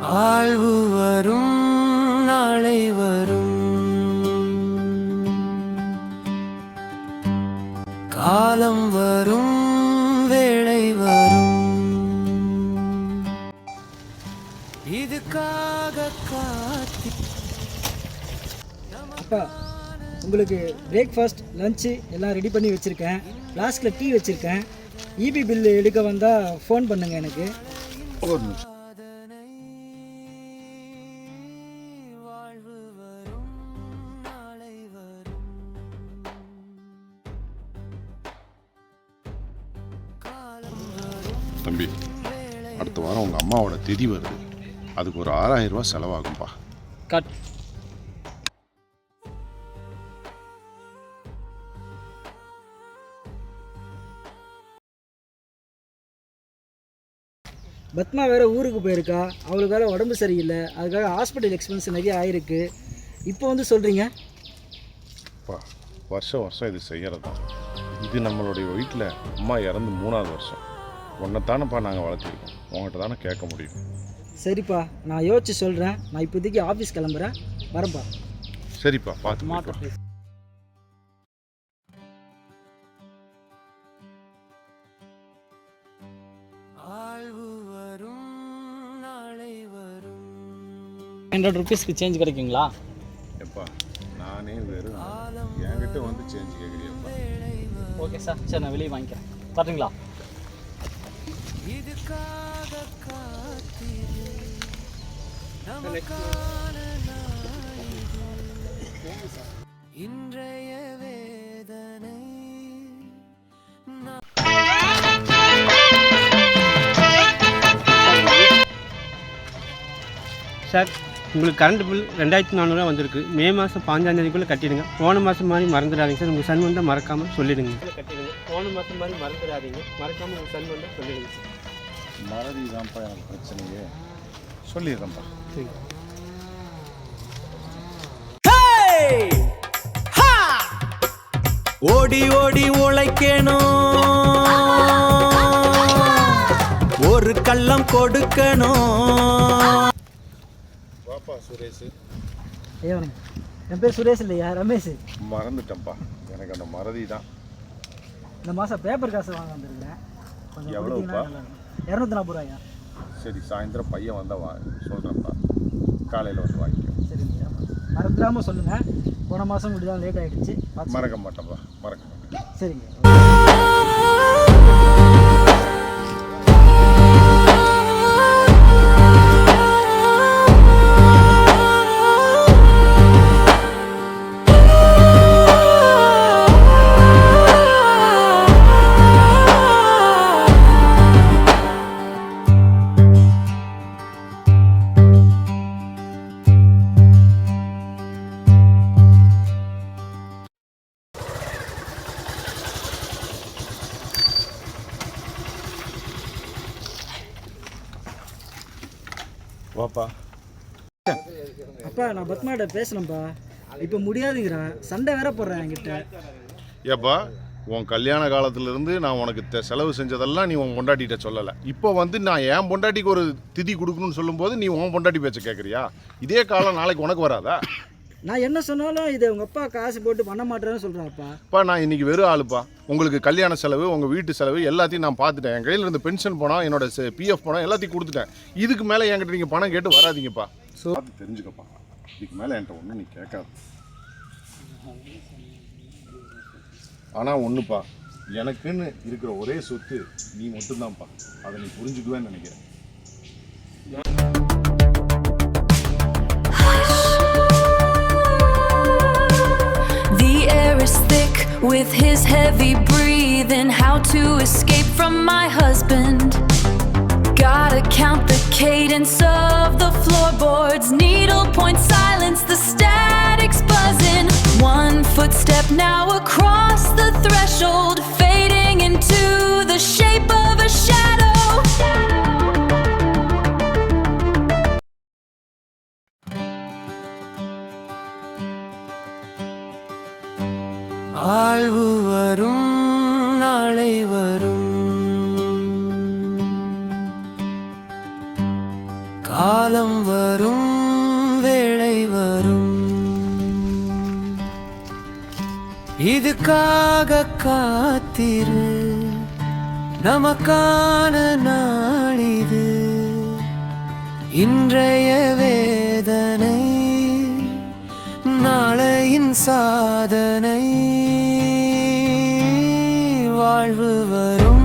ஆழ்வு வரும் நாளை வரும், காலம் வரும் வேளை வரும், இதுக்காக காத்தி. அப்பா, உங்களுக்கு பிரேக்ஃபாஸ்ட் லஞ்சு எல்லாம் ரெடி பண்ணி வச்சுருக்கேன். லாஸ்ட்டில் டீ வச்சுருக்கேன். இபி பில்லு எடுக்க வந்தால் ஃபோன் பண்ணுங்கள் எனக்கு. ஒரு நிமிஷம். தம்பி, அடுத்த வாரம் உங்கள் அம்மாவோட திதி வருது. அதுக்கு ஒரு 6000 ரூபா செலவாகும்பா. கட். பத்மா வேறு ஊருக்கு போயிருக்கா. அவளுக்கு வேறு உடம்பு சரியில்லை. அதுக்காக ஹாஸ்பிட்டல் எக்ஸ்பென்ஸ் நிறைய ஆயிருக்கு. இப்போ வந்து சொல்கிறீங்க? வருஷம் வருஷம் இது செய்கிறது தான். இது நம்மளுடைய வீட்டில் அம்மா இறந்து 3ஆவது வருஷம். உன்னைத்தானப்பா நாங்கள் வளர்த்துருக்கோம். உங்கள்கிட்ட தானே கேட்க முடியும். சரிப்பா, நான் யோசிச்சு சொல்கிறேன். நான் இப்போதைக்கு ஆஃபீஸ் கிளம்புறேன். வரேன்ப்பா. சரிப்பா, பார்த்து. ₹100 சேஞ்ச் கிடைக்குங்களா? எப்பா, நானே வெறும் என்கிட்ட வந்து சேஞ்ச் கேட்குறியப்பா. ஓகே சார், சரி நான் வெளியே வாங்கிக்கிறேன். பாருங்களா? இன்றைய வேதனை சார், உங்களுக்கு கரண்ட் பில் 2400 வந்திருக்கு. மே மாதம் 5ஆம் தேதிக்குள்ளே கட்டிடுங்க. போன மாதம் மாதிரி மறந்துடாதீங்க சார். உங்கள் சன் வந்தால் மறக்காமல் சொல்லிடுங்க. கட்டிடுங்க. போன மாதம் மாதிரி மறந்துடாதீங்க. மறக்காமல் உங்கள் சன் வந்தால் சொல்லிடுங்க சார். மறதி தான்ப்பா எனக்கு பிரச்சனையே. சொல்லிடுறேன்ப்பா. சரி. ஓடி ஓடி உழைக்கணும், ஒரு கள்ளம் கொடுக்கணும். வாப்பா சுரேஷ். ஐயா வணக்கம். என் பேர் சுரேஷ் இல்லையா, ரமேஷ். மறந்துட்டேன்ப்பா. எனக்கு அந்த மறதி தான். இந்த மாதம் பேப்பர் காசு வாங்க வந்துருக்கிறேன். கொஞ்சம் எவ்வளோப்பா? 240 ரூபாயா? சரி, சாயந்தரம் பையன் வந்தால் சொல்கிறேன்ப்பா. காலையில் வந்து வாங்கிக்கோ. சரிங்க, மறந்துடாமல் சொல்லுங்கள். போன மாதம் இப்படி தான் லேட் ஆகிடுச்சு. மறக்க மாட்டேன்ப்பா, மறக்க மாட்டேன். சரிங்க. வாப்பா. அப்பா, நான் பத்மாட்ட பேசணும்ப்பா. இப்போ முடியாதுங்கிறேன். சண்டை வேற போடுறேன் என்கிட்ட. ஏப்பா, உன் கல்யாண காலத்திலேருந்து நான் உனக்கு செலவு செஞ்சதெல்லாம் நீ உன் பொண்டாட்டிகிட்ட சொல்லலை. இப்போ வந்து நான் என் பொண்டாட்டிக்கு ஒரு திதி கொடுக்கணும்னு சொல்லும்போது நீ உன் பொண்டாட்டி பேச்ச கேட்குறியா? இதே காலம் நாளைக்கு உனக்கு வராதா? நான் என்ன சொன்னாலும் இதை உங்கள் அப்பா காசு போட்டு பண்ண மாட்டேன்னு சொல்கிறாப்பா. அப்பா, நான் இன்றைக்கி வெறும் ஆளுப்பா. உங்களுக்கு கல்யாண செலவு, உங்கள் வீட்டு செலவு எல்லாத்தையும் நான் பார்த்துட்டேன். என் கையில் இருந்து பென்ஷன் பணம், என்னோட பிஎஃப் பணம் எல்லாத்தையும் கொடுத்துட்டேன். இதுக்கு மேலே என்கிட்ட நீங்கள் பணம் கேட்டு வராதிங்கப்பா. ஸோ அது தெரிஞ்சுக்கப்பா. இதுக்கு மேலே என்கிட்ட ஒன்றும் நீ கேட்காது. ஆனால் ஒன்றுப்பா, எனக்குன்னு இருக்கிற ஒரே சொத்து நீ மட்டும்தான்ப்பா. அதை நீ புரிஞ்சுக்குவேன்னு நினைக்கிறேன். With his heavy breathing, how to escape from my husband. Gotta count the cadence of the floorboards, needlepoint silence, the static's buzzing. One footstep now across the threshold, fading into the shape of a shadow. ஆழ்வு வரும் நாளை வரும், காலம் வரும் வேளை வரும் இதுக்காக காத்திரு நமக்கான நாளிது இன்றைய வேதனை நாளையின் சாதனை வாழ்வு வரும்